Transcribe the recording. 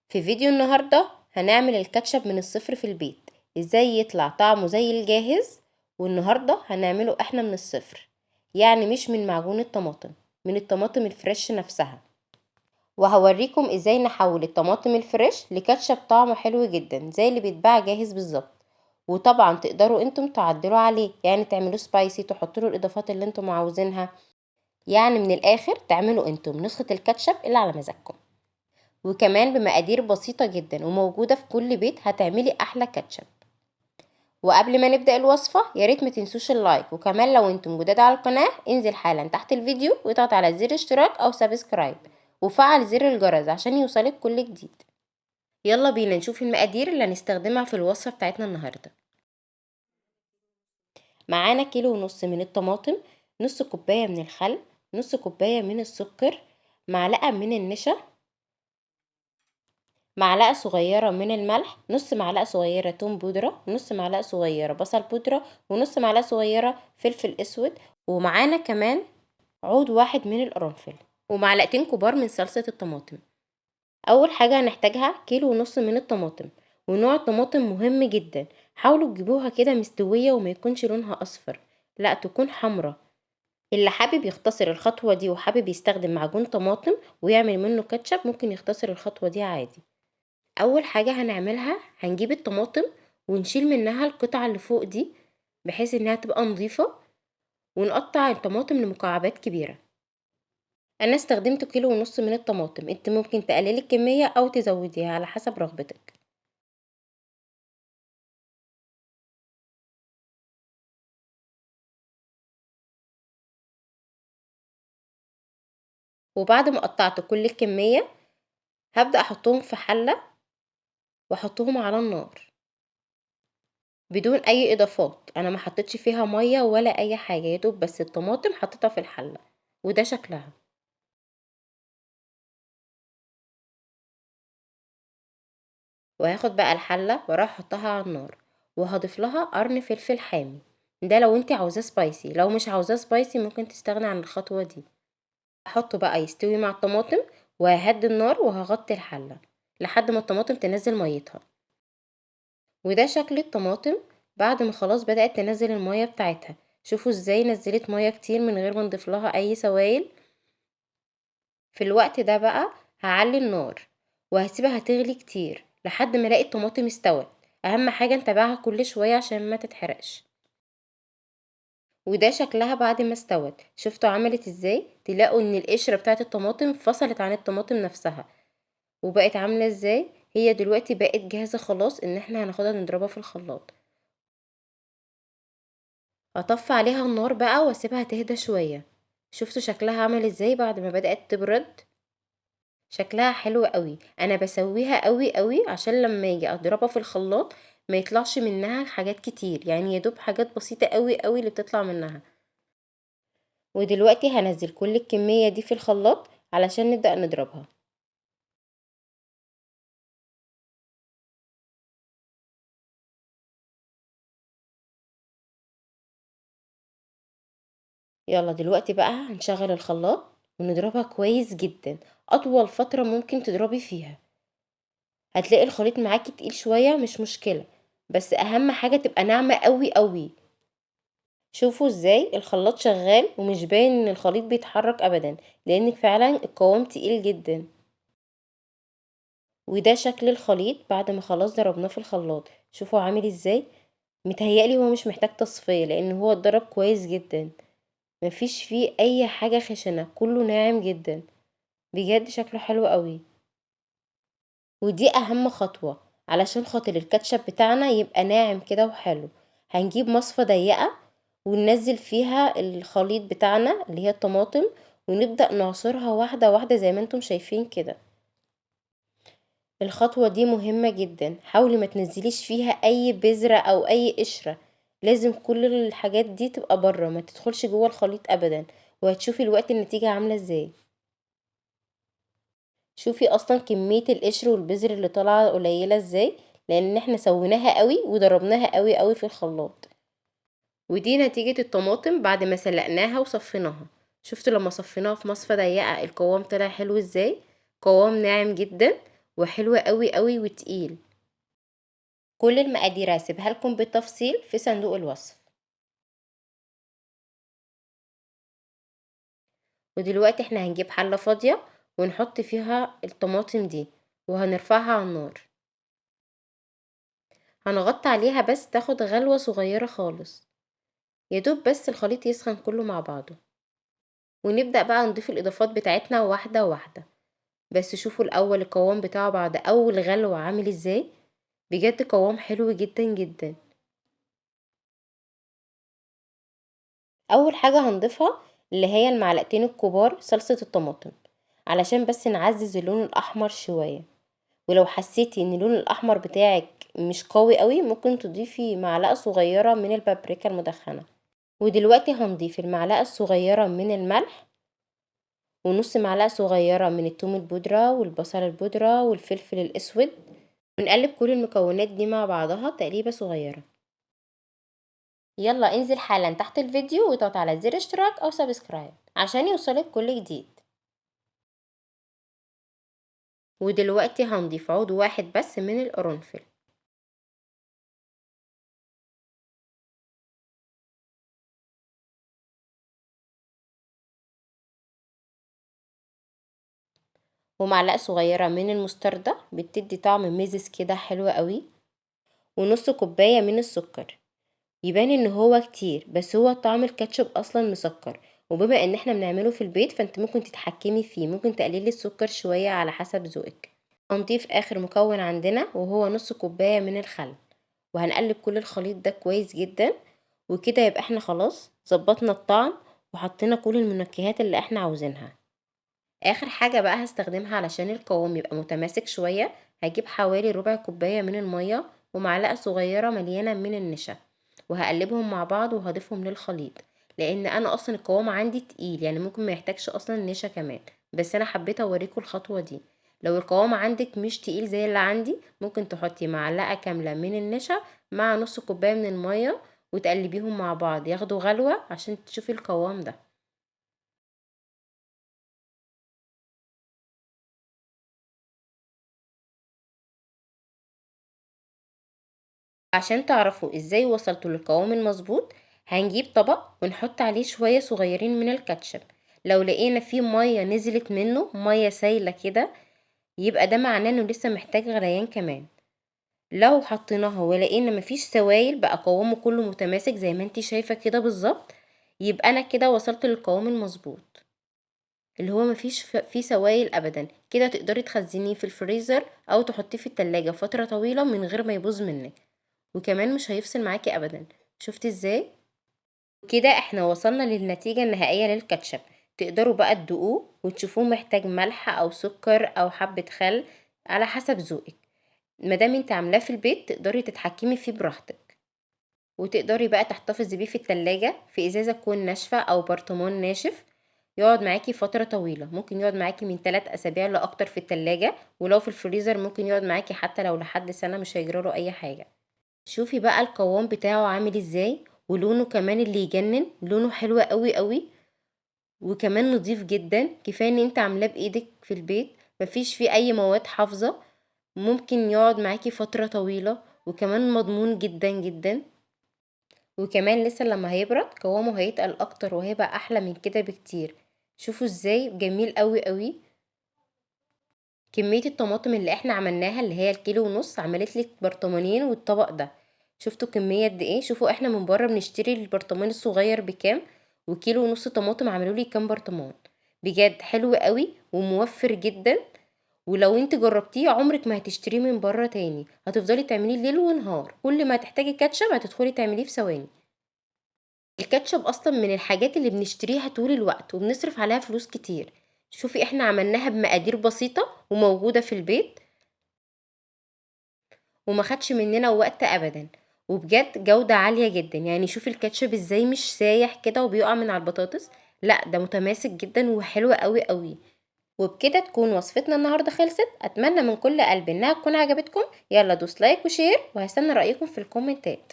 في فيديو النهاردة هنعمل الكاتشب من الصفر في البيت، ازاي يطلع طعمه زي الجاهز. والنهاردة هنعمله احنا من الصفر، يعني مش من معجون الطماطم، من الطماطم الفريش نفسها. وهوريكم ازاي نحول الطماطم الفريش لكاتشب طعمه حلو جدا زي اللي بيتباع جاهز بالظبط. وطبعا تقدروا انتم تعدلوا عليه، يعني تعملوه سبايسي، تحطوا له الاضافات اللي انتم عاوزينها. يعني من الاخر تعملوا انتم نسخة الكاتشب اللي على مزاجكم، وكمان بمقادير بسيطة جدا وموجودة في كل بيت هتعملي احلى كاتشب. وقبل ما نبدأ الوصفة ياريت ما تنسوش اللايك، وكمان لو انتم جداد على القناة انزل حالا تحت الفيديو واضغط على زر اشتراك او سبسكرايب، وفعل زر الجرس عشان يوصلك كل جديد. يلا بينا نشوف المقادير اللي هنستخدمها في الوصفة بتاعتنا النهاردة. معانا 1.5 كيلو من الطماطم، نص كوباية من الخل، نص كوباية من السكر، معلقة من النشا، معلقة صغيرة من الملح، نص معلقة صغيرة توم بودرة، نص معلقة صغيرة بصل بودرة، ونص معلقة صغيرة فلفل اسود. ومعانا كمان عود واحد من القرنفل، ومعلقتين كبار من صلصة الطماطم. اول حاجة هنحتاجها 1.5 كيلو من الطماطم. ونوع الطماطم مهم جدا، حاولوا تجيبوها كده مستوية وما يكونش لونها اصفر، لا تكون حمرة. اللي حابب يختصر الخطوة دي وحابب يستخدم معجون طماطم ويعمل منه كاتشب ممكن يختصر الخطوة دي عادي. اول حاجة هنعملها هنجيب الطماطم ونشيل منها القطعة اللي فوق دي بحيث انها تبقى نظيفة، ونقطع الطماطم لمكعبات كبيرة. انا استخدمت 1.5 كيلو من الطماطم، انت ممكن تقللي الكمية او تزوديها على حسب رغبتك. وبعد ما قطعت كل الكمية هبدأ احطهم في حلة واحطهم على النار بدون اي اضافات. انا ما حطيتش فيها مية ولا اي حاجة، يدوب بس الطماطم حطيتها في الحلة، وده شكلها. وهاخد بقى الحلة واروح احطها على النار، وهضيف لها قرن فلفل حامي، ده لو انت عاوزاه سبايسي، لو مش عاوزاه سبايسي ممكن تستغنى عن الخطوة دي. احطه بقى يستوي مع الطماطم، وههدي النار وهغطي الحلة لحد ما الطماطم تنزل ميتها. وده شكل الطماطم بعد ما خلاص بدأت تنزل المية بتاعتها. شوفوا ازاي نزلت مية كتير من غير ما نضيف لها اي سوائل. في الوقت ده بقى هعلي النار وهسيبها تغلي كتير لحد ما الاقي الطماطم استوت. اهم حاجة نتابعها كل شوية عشان ما تتحرقش. وده شكلها بعد ما استوت. شفتوا عملت ازاي؟ تلاقوا ان القشرة بتاعت الطماطم فصلت عن الطماطم نفسها وبقت عاملة ازاي. هي دلوقتي بقت جاهزة خلاص ان احنا هناخدها نضربها في الخلاط. اطفي عليها النار بقى واسيبها تهدى شوية. شفتوا شكلها عمل ازاي بعد ما بدأت تبرد؟ شكلها حلو قوي. انا بسويها قوي قوي عشان لما يجي اضربها في الخلاط ما يطلعش منها حاجات كتير، يعني يدوب حاجات بسيطة قوي قوي اللي بتطلع منها. ودلوقتي هنزل كل الكمية دي في الخلاط علشان نبدأ نضربها. يلا دلوقتي بقى هنشغل الخلاط ونضربها كويس جدا، اطول فترة ممكن تضربي فيها. هتلاقي الخليط معاكي تقيل شوية مش مشكلة، بس اهم حاجة تبقى ناعمة قوي قوي. شوفوا ازاي الخلاط شغال ومش باين ان الخليط بيتحرك ابدا، لان فعلا القوام تقيل جدا. وده شكل الخليط بعد ما خلاص ضربناه في الخلاط. شوفوا عامل ازاي. متهيألي هو مش محتاج تصفية لان هو اتضرب كويس جدا، مفيش فيه اي حاجة خشنة، كله ناعم جدا. بجد شكله حلو قوي. ودي اهم خطوة علشان خاطر الكاتشب بتاعنا يبقى ناعم كده وحلو. هنجيب مصفى ضيقة وننزل فيها الخليط بتاعنا اللي هي الطماطم، ونبدأ نعصرها واحدة واحدة زي ما انتم شايفين كده. الخطوة دي مهمة جدا، حاولي ما تنزليش فيها اي بذرة او اي قشرة. لازم كل الحاجات دي تبقى بره، ما تدخلش جوه الخليط ابدا. وهتشوفي الوقت النتيجة عاملة ازاي. شوفي اصلا كمية القشر والبذر اللي طالعة قليلة ازاي، لان احنا سويناها قوي وضربناها قوي قوي في الخلاط. ودي نتيجة الطماطم بعد ما سلقناها وصفيناها. شفتوا لما صفيناها في مصفى ضيقة القوام طلع حلو ازاي، قوام ناعم جدا وحلو قوي قوي وتقيل. كل المقادير هسيبها لكم بالتفصيل في صندوق الوصف. ودلوقتي احنا هنجيب حلة فاضية ونحط فيها الطماطم دي وهنرفعها على النار. هنغطي عليها بس تاخد غلوة صغيرة خالص، يدوب بس الخليط يسخن كله مع بعضه. ونبدأ بقى نضيف الإضافات بتاعتنا واحدة واحدة. بس شوفوا الأول القوام بتاعه بعد أول غلوة عامل ازاي، بجد قوام حلو جدا جدا. أول حاجة هنضيفها اللي هي المعلقتين الكبار صلصة الطماطم، علشان بس نعزز اللون الأحمر شوية. ولو حسيتي ان اللون الأحمر بتاعك مش قوي قوي ممكن تضيفي معلقة صغيرة من البابريكا المدخنة. ودلوقتي هنضيف المعلقة الصغيرة من الملح، ونص معلقة صغيرة من الثوم البودرة والبصل البودرة والفلفل الأسود. ونقلب كل المكونات دي مع بعضها تقليبة صغيرة. يلا انزل حالا تحت الفيديو واضغط على زر اشتراك او سبسكرايب عشان يوصلك كل جديد. ودلوقتي هنضيف عود واحد بس من القرنفل. ومعلقة صغيرة من المستردة بتدي طعم مزز كده حلو قوي. ونص كوباية من السكر. يبان ان هو كتير بس هو طعم الكاتشب اصلا مسكر، وبما ان احنا بنعمله في البيت فانت ممكن تتحكمي فيه، ممكن تقللي السكر شوية على حسب ذوقك. هنضيف اخر مكون عندنا وهو نص كوباية من الخل. وهنقلب كل الخليط ده كويس جدا. وكده يبقى احنا خلاص ظبطنا الطعم وحطينا كل المنكهات اللي احنا عاوزينها. اخر حاجة بقى هستخدمها علشان القوام يبقى متماسك شوية، هجيب حوالي ربع كوباية من المية ومعلقة صغيرة مليانة من النشا، وهقلبهم مع بعض وهضيفهم للخليط. لان انا اصلا القوام عندي تقيل يعني ممكن ما يحتاجش اصلا نشا كمان، بس انا حبيت اوريكم الخطوة دي. لو القوام عندك مش تقيل زي اللي عندي ممكن تحطي معلقة كاملة من النشا مع نص كوباية من المية وتقلبيهم مع بعض ياخدوا غلوة عشان تشوفي القوام ده. عشان تعرفوا ازاي وصلتوا للقوام المظبوط هنجيب طبق ونحط عليه شوية صغيرين من الكاتشب. لو لقينا فيه مية نزلت منه مية سايلة كده يبقى ده معناه انه لسه محتاج غليان كمان. لو حطيناها ولقينا مفيش سوائل بقى قوامه كله متماسك زي ما انتي شايفة كده بالظبط، يبقى انا كده وصلت للقوام المظبوط اللي هو مفيش فيه سوائل ابدا. كده تقدري تخزنيه في الفريزر او تحطيه في التلاجة فترة طويلة من غير ما يبوظ منك، وكمان مش هيفصل معاكي ابدا. شفتي ازاي؟ كده احنا وصلنا للنتيجة النهائية للكاتشب. تقدروا بقى تدوقوه وتشوفوه محتاج ملح او سكر او حبة خل على حسب ذوقك. مادام انت عاملاه في البيت تقدري تتحكمي فيه براحتك. وتقدري بقى تحتفظي بيه في التلاجة في ازازة تكون ناشفة او برطمان ناشف، يقعد معاكي فترة طويلة، ممكن يقعد معاكي من 3 اسابيع لاكتر في التلاجة، ولو في الفريزر ممكن يقعد معاكي حتى لو لحد سنة مش هيجراله اي حاجة. شوفي بقى القوام بتاعه عامل ازاي، ولونه كمان اللي يجنن، لونه حلو قوي قوي وكمان نضيف جدا. كفايه ان انت عاملاه بايدك في البيت مفيش فيه اي مواد حافظه، ممكن يقعد معاكي فتره طويله وكمان مضمون جدا جدا. وكمان لسه لما هيبرد قوامه هيتقل اكتر وهيبقى احلى من كده بكتير. شوفوا ازاي جميل قوي قوي. كمية الطماطم اللي احنا عملناها اللي هي الكيلو ونص عملت لي برطمانين والطبق ده. شفتوا كمية قد ايه؟ شوفوا احنا من بره بنشتري البرطمان الصغير بكام، وكيلو ونص طماطم عملوا لي كام برطمان. بجد حلو قوي وموفر جدا. ولو انت جربتيه عمرك ما هتشتريه من بره تاني، هتفضلي تعمليه ليل ونهار، كل ما تحتاجي كاتشب هتدخلي تعمليه في ثواني. الكاتشب اصلا من الحاجات اللي بنشتريها طول الوقت وبنصرف عليها فلوس كتير. شوفي احنا عملناها بمقادير بسيطة وموجودة في البيت وما خدش مننا وقت ابدا، وبجد جودة عالية جدا. يعني شوفي الكاتشب ازاي مش سايح كده وبيقع من على البطاطس، لا ده متماسك جدا وحلو قوي قوي. وبكده تكون وصفتنا النهاردة خلصت. اتمنى من كل قلب انها تكون عجبتكم. يلا دوس لايك وشير وهستنى رأيكم في الكومنتات.